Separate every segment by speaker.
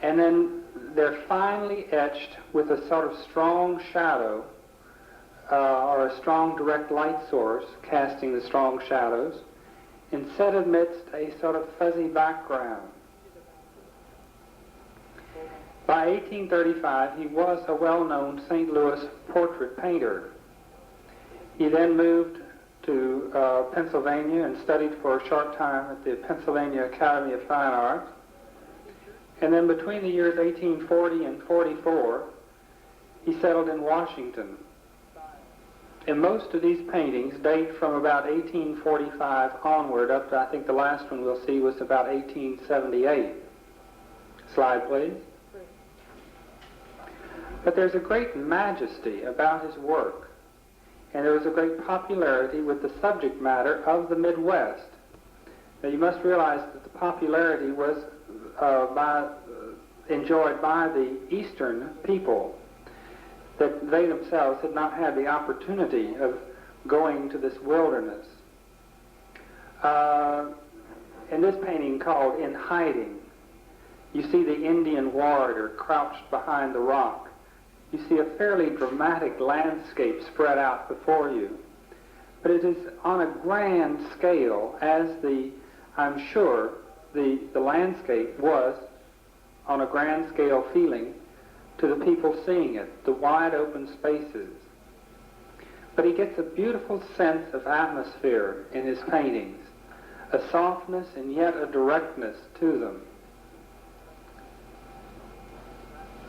Speaker 1: And then they're finely etched with a sort of strong shadow or a strong direct light source casting the strong shadows, and set amidst a sort of fuzzy background. By 1835, he was a well-known St. Louis portrait painter. He then moved to Pennsylvania and studied for a short time at the Pennsylvania Academy of Fine Arts. And then between the years 1840 and 44, he settled in Washington. And most of these paintings date from about 1845 onward, up to, I think the last one we'll see was about 1878. Slide, please. But there's a great majesty about his work, and there was a great popularity with the subject matter of the Midwest. Now you must realize that the popularity was enjoyed by the Eastern people, that they themselves had not had the opportunity of going to this wilderness. In this painting called In Hiding, you see the Indian warrior crouched behind the rock. You see a fairly dramatic landscape spread out before you. But it is on a grand scale, as I'm sure the landscape was on a grand scale feeling to the people seeing it, the wide open spaces. But he gets a beautiful sense of atmosphere in his paintings, a softness and yet a directness to them.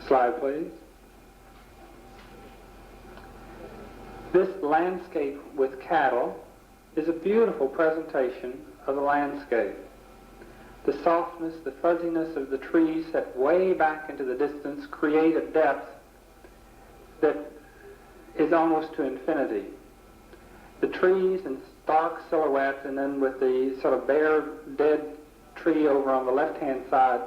Speaker 1: Slide, please. This landscape with cattle is a beautiful presentation of the landscape. The softness, the fuzziness of the trees set way back into the distance create a depth that is almost to infinity. The trees in stark silhouette, and then with the sort of bare, dead tree over on the left-hand side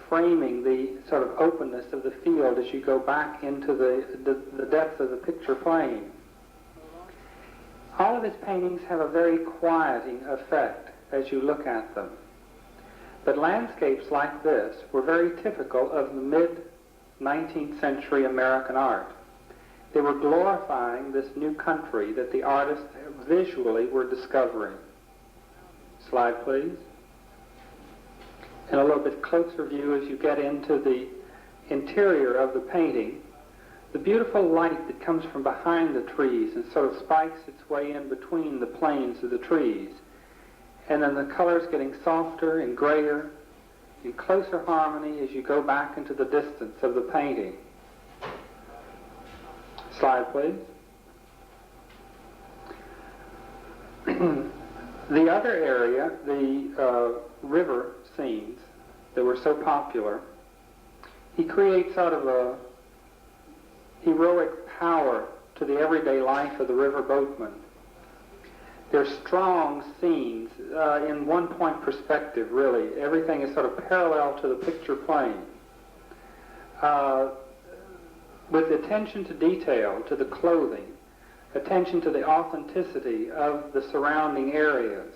Speaker 1: framing the sort of openness of the field as you go back into the depth of the picture plane. All of his paintings have a very quieting effect as you look at them. But landscapes like this were very typical of the mid-19th century American art. They were glorifying this new country that the artists visually were discovering. Slide, please. And a little bit closer view as you get into the interior of the painting. The beautiful light that comes from behind the trees and sort of spikes its way in between the planes of the trees. And then the colors getting softer and grayer in closer harmony as you go back into the distance of the painting. Slide, please. The other area, the river scenes that were so popular, he creates sort of a heroic power to the everyday life of the river boatman. They're strong scenes in one-point perspective, really. Everything is sort of parallel to the picture plane. With attention to detail, to the clothing, attention to the authenticity of the surrounding areas.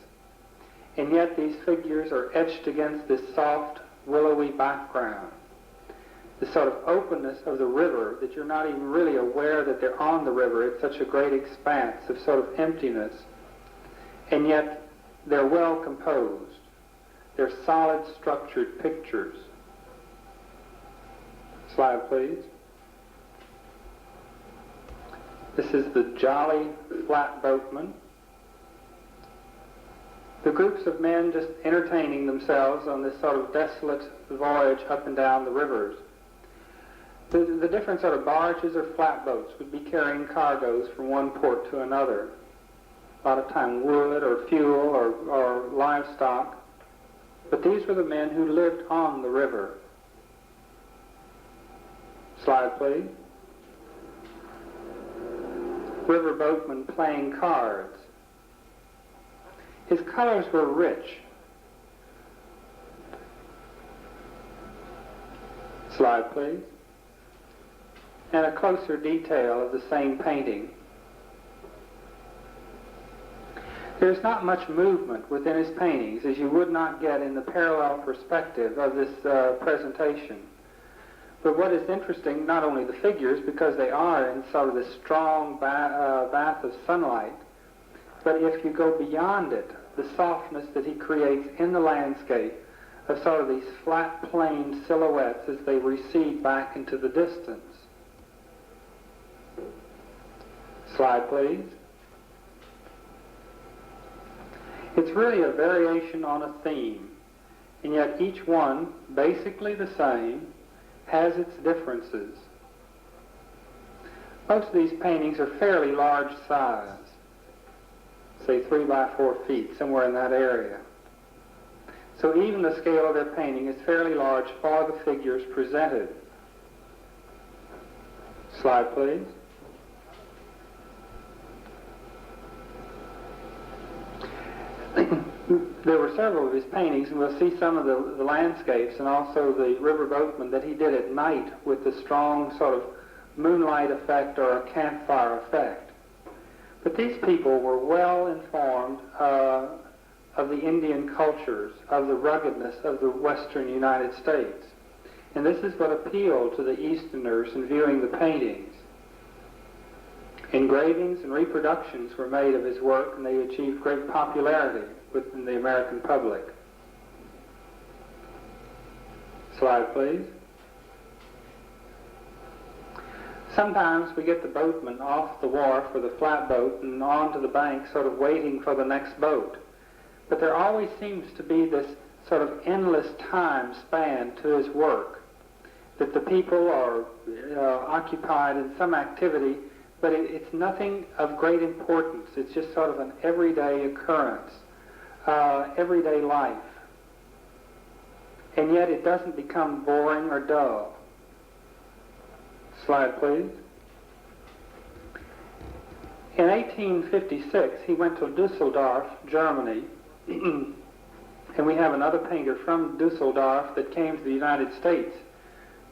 Speaker 1: And yet these figures are etched against this soft, willowy background. The sort of openness of the river that you're not even really aware that they're on the river. It's such a great expanse of sort of emptiness. And yet they're well composed. They're solid, structured pictures. Slide, please. This is the jolly flatboatman. The groups of men just entertaining themselves on this sort of desolate voyage up and down the rivers. The different sort of barges or flatboats would be carrying cargoes from one port to another. A lot of time wood or fuel or livestock. But these were the men who lived on the river. Slide, please. River boatman playing cards. His colors were rich. Slide, please. And a closer detail of the same painting. There's not much movement within his paintings, as you would not get in the parallel perspective of this presentation. But what is interesting, not only the figures, because they are in sort of this strong bath of sunlight, but if you go beyond it, the softness that he creates in the landscape of sort of these flat, plain silhouettes as they recede back into the distance. Slide, please. It's really a variation on a theme, and yet each one, basically the same, has its differences. Most of these paintings are fairly large size, say 3 by 4 feet, somewhere in that area. So even the scale of their painting is fairly large for the figures presented. Slide, please. There were several of his paintings, and we'll see some of the landscapes and also the river boatman that he did at night with the strong sort of moonlight effect or a campfire effect. But these people were well informed of the Indian cultures, of the ruggedness of the western United States. And this is what appealed to the Easterners in viewing the paintings. Engravings and reproductions were made of his work, and they achieved great popularity within the American public. Slide, please. Sometimes we get the boatman off the wharf with a flatboat and onto the bank sort of waiting for the next boat. But there always seems to be this sort of endless time span to his work, that the people are occupied in some activity, but it's nothing of great importance. It's just sort of an everyday occurrence, everyday life. And yet it doesn't become boring or dull. Slide, please. In 1856, he went to Dusseldorf, Germany, and we have another painter from Dusseldorf that came to the United States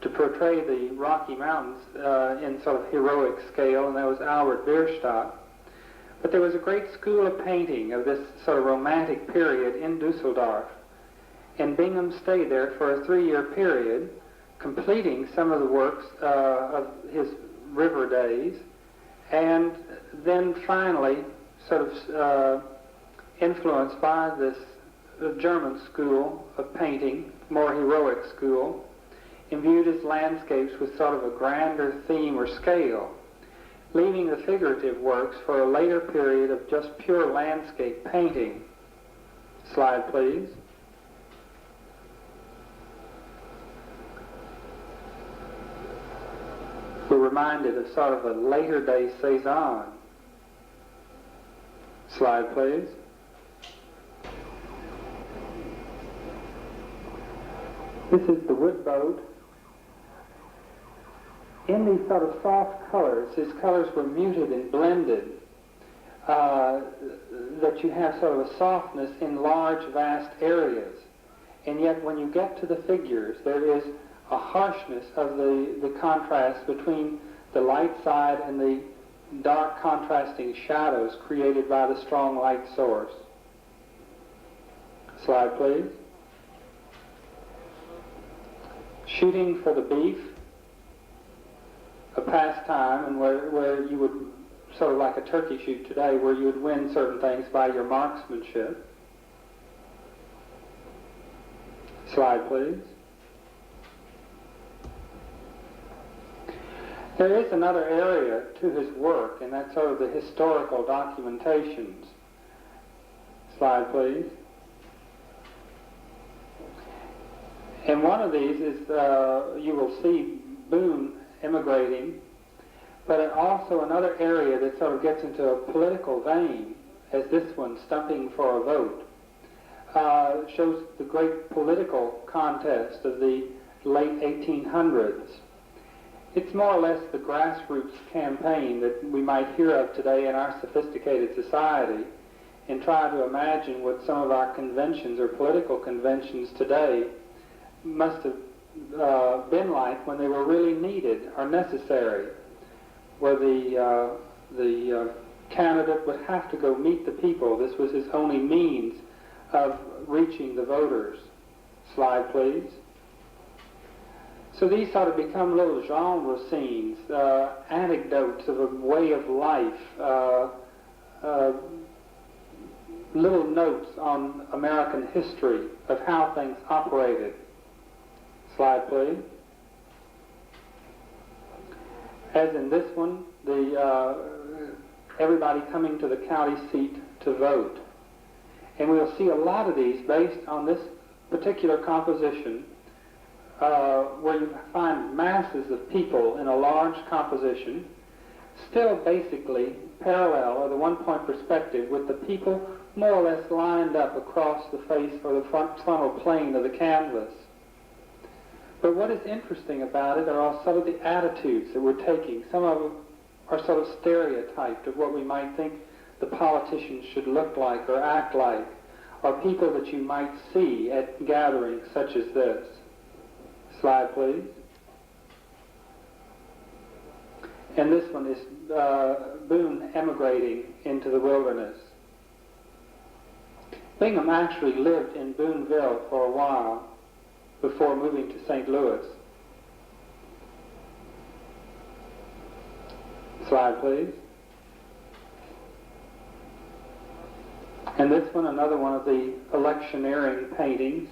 Speaker 1: to portray the Rocky Mountains in sort of heroic scale, and that was Albert Bierstadt. But there was a great school of painting of this sort of romantic period in Dusseldorf, and Bingham stayed there for a 3-year period, completing some of the works of his river days, and then finally, sort of influenced by this German school of painting, more heroic school, imbued his landscapes with sort of a grander theme or scale, leaving the figurative works for a later period of just pure landscape painting. Slide, please. We're reminded of sort of a later day Cézanne. Slide, please. This is the wood boat. In these sort of soft colors, his colors were muted and blended, that you have sort of a softness in large, vast areas. And yet when you get to the figures, there is a harshness of the contrast between the light side and the dark contrasting shadows created by the strong light source. Slide, please. Shooting for the beef, a pastime, and where you would, sort of like a turkey shoot today, where you would win certain things by your marksmanship. Slide, please. There is another area to his work, and that's sort of the historical documentations. Slide, please. And one of these is, you will see Boone immigrating, but also another area that sort of gets into a political vein, as this one, Stumping for a Vote, shows the great political contest of the late 1800s. It's more or less the grassroots campaign that we might hear of today in our sophisticated society, and try to imagine what some of our conventions or political conventions today must have been like when they were really needed or necessary, where the candidate would have to go meet the people. This was his only means of reaching the voters. Slide, please. So these sort of become little genre scenes, anecdotes of a way of life, little notes on American history of how things operated. Slide, please. As in this one, everybody coming to the county seat to vote. And we'll see a lot of these based on this particular composition, where you find masses of people in a large composition, still basically parallel, or the one-point perspective, with the people more or less lined up across the face or the frontal plane of the canvas. But what is interesting about it are some of the attitudes that we're taking. Some of them are sort of stereotyped of what we might think the politicians should look like or act like, or people that you might see at gatherings such as this. Slide, please. And this one is Boone emigrating into the wilderness. Bingham actually lived in Booneville for a while before moving to St. Louis. Slide, please. And this one, another one of the electioneering paintings.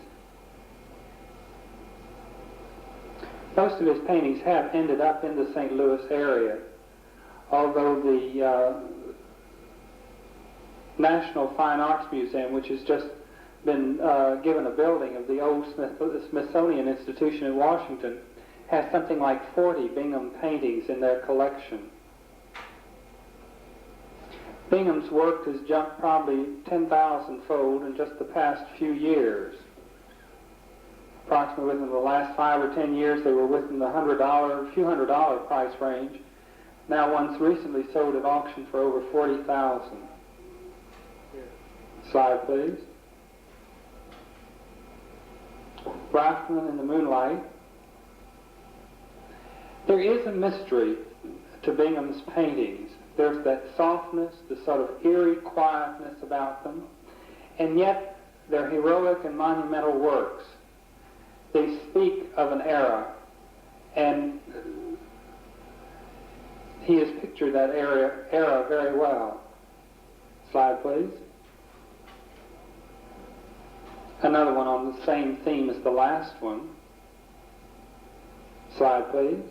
Speaker 1: Most of his paintings have ended up in the St. Louis area, although the National Fine Arts Museum, which has just been given a building of the old Smithsonian Institution in Washington, has something like 40 Bingham paintings in their collection. Bingham's work has jumped probably 10,000-fold in just the past few years. Approximately within the last 5 or 10 years, they were within the few $100 price range. Now one's recently sold at auction for over $40,000. Slide, please. Rifleman in the Moonlight. There is a mystery to Bingham's paintings. There's that softness, the sort of eerie quietness about them, and yet they're heroic and monumental works. They speak of an era, and he has pictured that era very well. Slide, please. Another one on the same theme as the last one. Slide, please.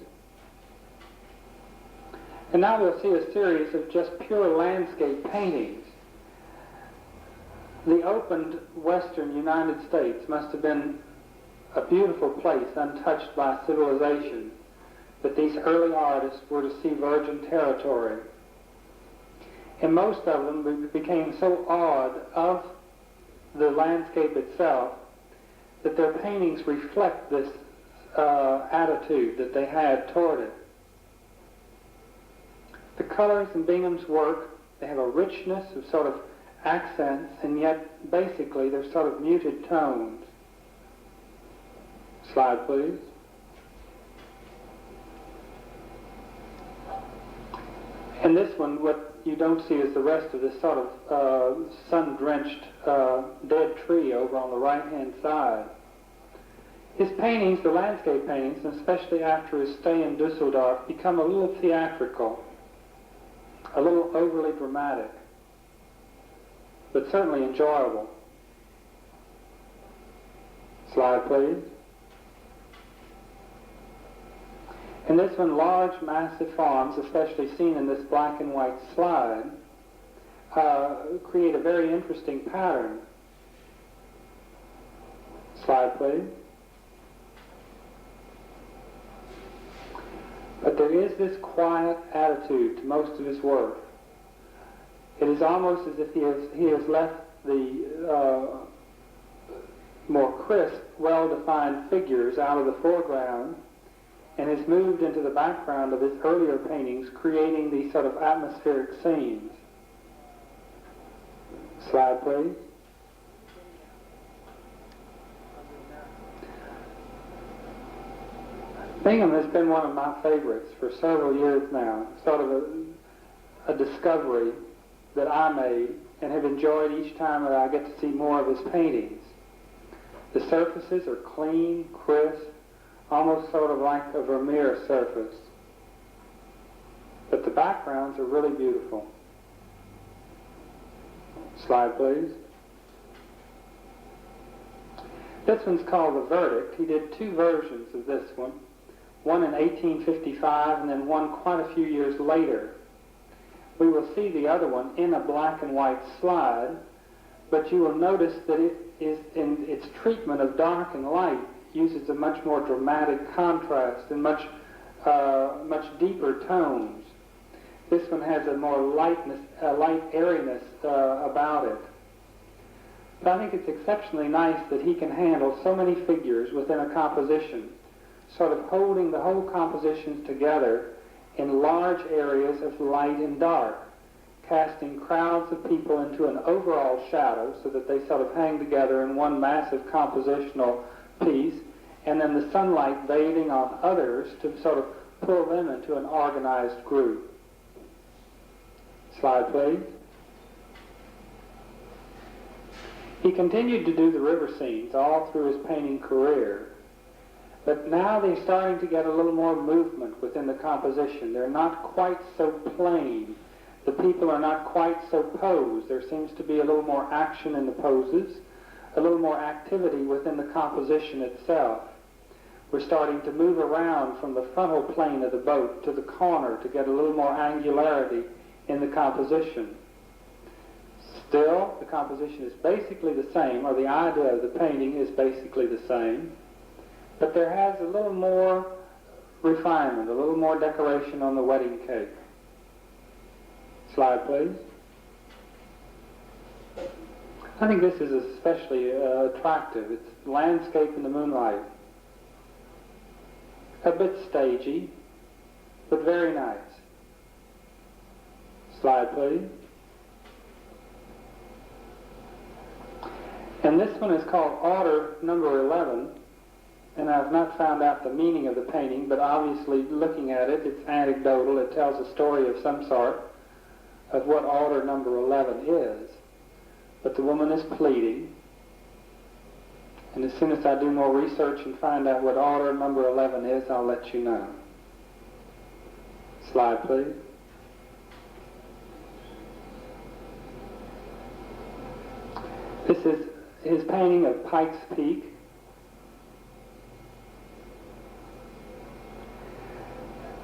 Speaker 1: And now we'll see a series of just pure landscape paintings. The opened western United States must have been a beautiful place untouched by civilization, but these early artists were to see virgin territory. And most of them became so awed of the landscape itself that their paintings reflect this attitude that they had toward it. The colors in Bingham's work, they have a richness of sort of accents, and yet basically they're sort of muted tones. Slide, please. And this one, what you don't see is the rest of this sort of sun-drenched dead tree over on the right-hand side. His paintings, the landscape paintings, and especially after his stay in Dusseldorf, become a little theatrical, a little overly dramatic, but certainly enjoyable. Slide, please. And this one, large, massive farms, especially seen in this black and white slide, create a very interesting pattern. Slide, please. But there is this quiet attitude to most of his work. It is almost as if he has left the more crisp, well-defined figures out of the foreground and has moved into the background of his earlier paintings, creating these sort of atmospheric scenes. Slide, please. Bingham has been one of my favorites for several years now, sort of a discovery that I made and have enjoyed each time that I get to see more of his paintings. The surfaces are clean, crisp, almost sort of like a Vermeer surface. But the backgrounds are really beautiful. Slide, please. This one's called The Verdict. He did two versions of this one in 1855 and then one quite a few years later. We will see the other one in a black and white slide, but you will notice that it is in its treatment of dark and light uses a much more dramatic contrast and much deeper tones. This one has a more light airiness about it. But I think it's exceptionally nice that he can handle so many figures within a composition, sort of holding the whole compositions together in large areas of light and dark, casting crowds of people into an overall shadow so that they sort of hang together in one massive compositional piece, and then the sunlight bathing on others to sort of pull them into an organized group. Slide, please. He continued to do the river scenes all through his painting career, but now they're starting to get a little more movement within the composition. They're not quite so plain. The people are not quite so posed. There seems to be a little more action in the poses, a little more activity within the composition itself. We're starting to move around from the frontal plane of the boat to the corner to get a little more angularity in the composition. Still, the composition is basically the same, or the idea of the painting is basically the same, but there has a little more refinement, a little more decoration on the wedding cake. Slide, please. I think this is especially attractive. It's landscape in the moonlight. A bit stagey, but very nice. Slide, please. And this one is called Order Number 11, and I've not found out the meaning of the painting, but obviously looking at it, it's anecdotal. It tells a story of some sort of what Order Number 11 is. But the woman is pleading, and as soon as I do more research and find out what Order Number 11 is, I'll let you know. Slide, please. This is his painting of Pikes Peak.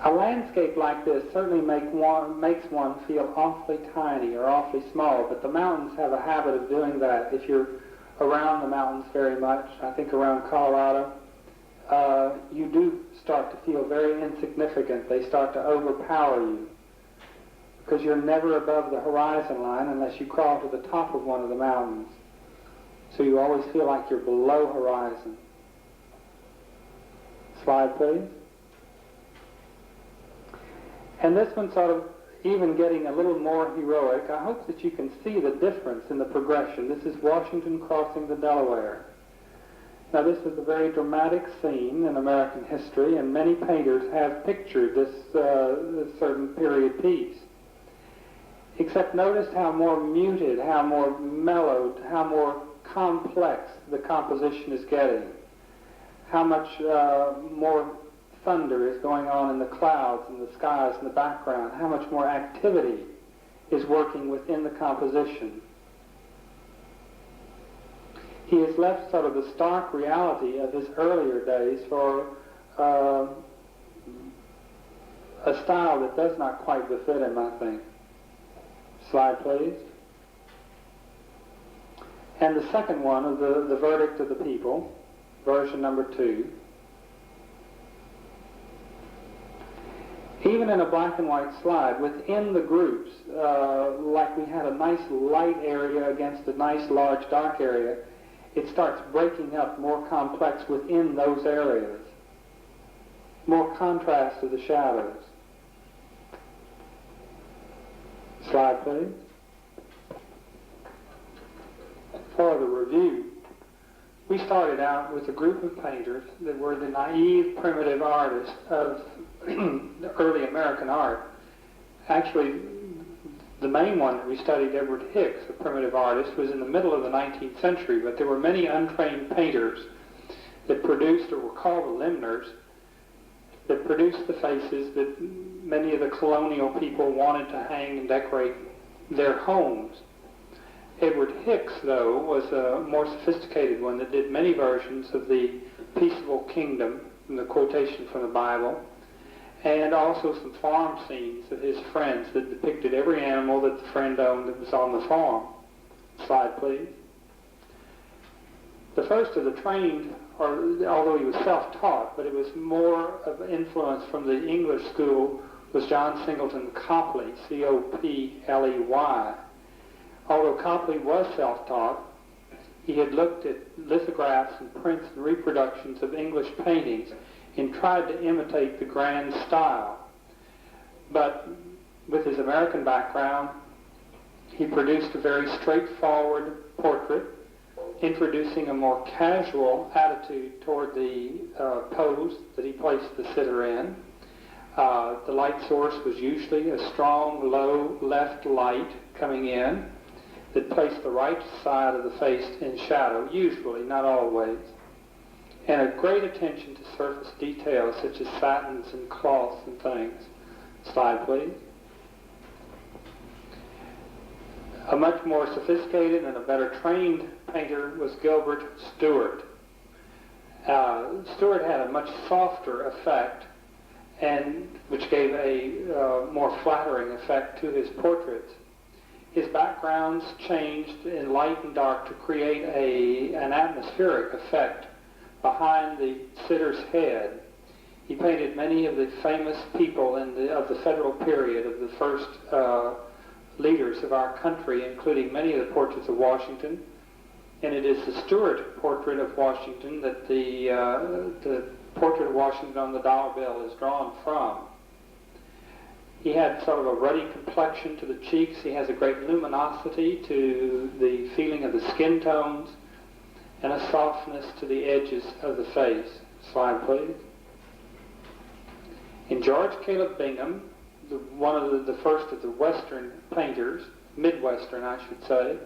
Speaker 1: A landscape like this certainly makes one feel awfully tiny or awfully small, but the mountains have a habit of doing that. If you're around the mountains very much, I think around Colorado, you do start to feel very insignificant. They start to overpower you because you're never above the horizon line unless you crawl to the top of one of the mountains. So you always feel like you're below horizon. Slide, please. And this one sort of even getting a little more heroic. I hope that you can see the difference in the progression. This is Washington crossing the Delaware. Now this is a very dramatic scene in American history, and many painters have pictured this certain period piece. Except notice how more muted, how more mellowed, how more complex the composition is getting. How much more thunder is going on in the clouds and the skies in the background. How much more activity is working within the composition. He has left sort of the stark reality of his earlier days for a style that does not quite befit him, I think. Slide, please. And the second one of the Verdict of the People, version number 2. Even in a black and white slide, within the groups, like we had a nice light area against a nice large dark area, it starts breaking up more complex within those areas. More contrast to the shadows. Slide, please. For the review, we started out with a group of painters that were the naive, primitive artists of the early American art. Actually, the main one that we studied, Edward Hicks, a primitive artist, was in the middle of the 19th century, but there were many untrained painters that produced, or were called the limners, that produced the faces that many of the colonial people wanted to hang and decorate their homes. Edward Hicks, though, was a more sophisticated one that did many versions of the peaceable kingdom, from the quotation from the Bible, and also some farm scenes of his friends that depicted every animal that the friend owned that was on the farm. Slide, please. The first of the trained, although he was self-taught, but it was more of an influence from the English school, was John Singleton Copley, C-O-P-L-E-Y. Although Copley was self-taught, he had looked at lithographs and prints and reproductions of English paintings and tried to imitate the grand style. But with his American background, he produced a very straightforward portrait, introducing a more casual attitude toward the pose that he placed the sitter in. The light source was usually a strong, low left light coming in that placed the right side of the face in shadow, usually, not always. And a great attention to surface details such as satins and cloths and things. Slide, please. A much more sophisticated and a better trained painter was Gilbert Stuart. Stuart had a much softer effect, and which gave a more flattering effect to his portraits. His backgrounds changed in light and dark to create an atmospheric effect behind the sitter's head. He painted many of the famous people of the federal period, of the first leaders of our country, including many of the portraits of Washington. And it is the Stuart portrait of Washington that the portrait of Washington on the dollar bill is drawn from. He had sort of a ruddy complexion to the cheeks. He has a great luminosity to the feeling of the skin tones, and a softness to the edges of the face. Slide, please. In George Caleb Bingham, one of the first of the Western painters, Midwestern I should say,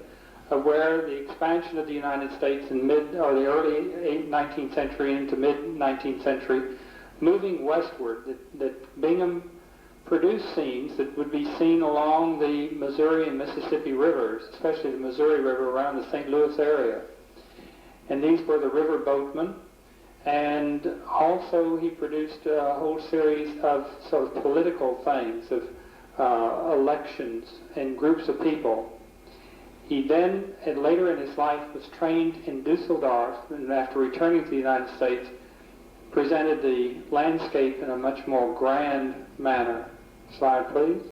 Speaker 1: where the expansion of the United States in the early 19th century into mid-19th century, moving westward, that Bingham produced scenes that would be seen along the Missouri and Mississippi rivers, especially the Missouri River around the St. Louis area. And these were the river boatmen. And also he produced a whole series of sort of political things, of elections and groups of people. He then, later in his life, was trained in Dusseldorf, and after returning to the United States, presented the landscape in a much more grand manner. Slide, please.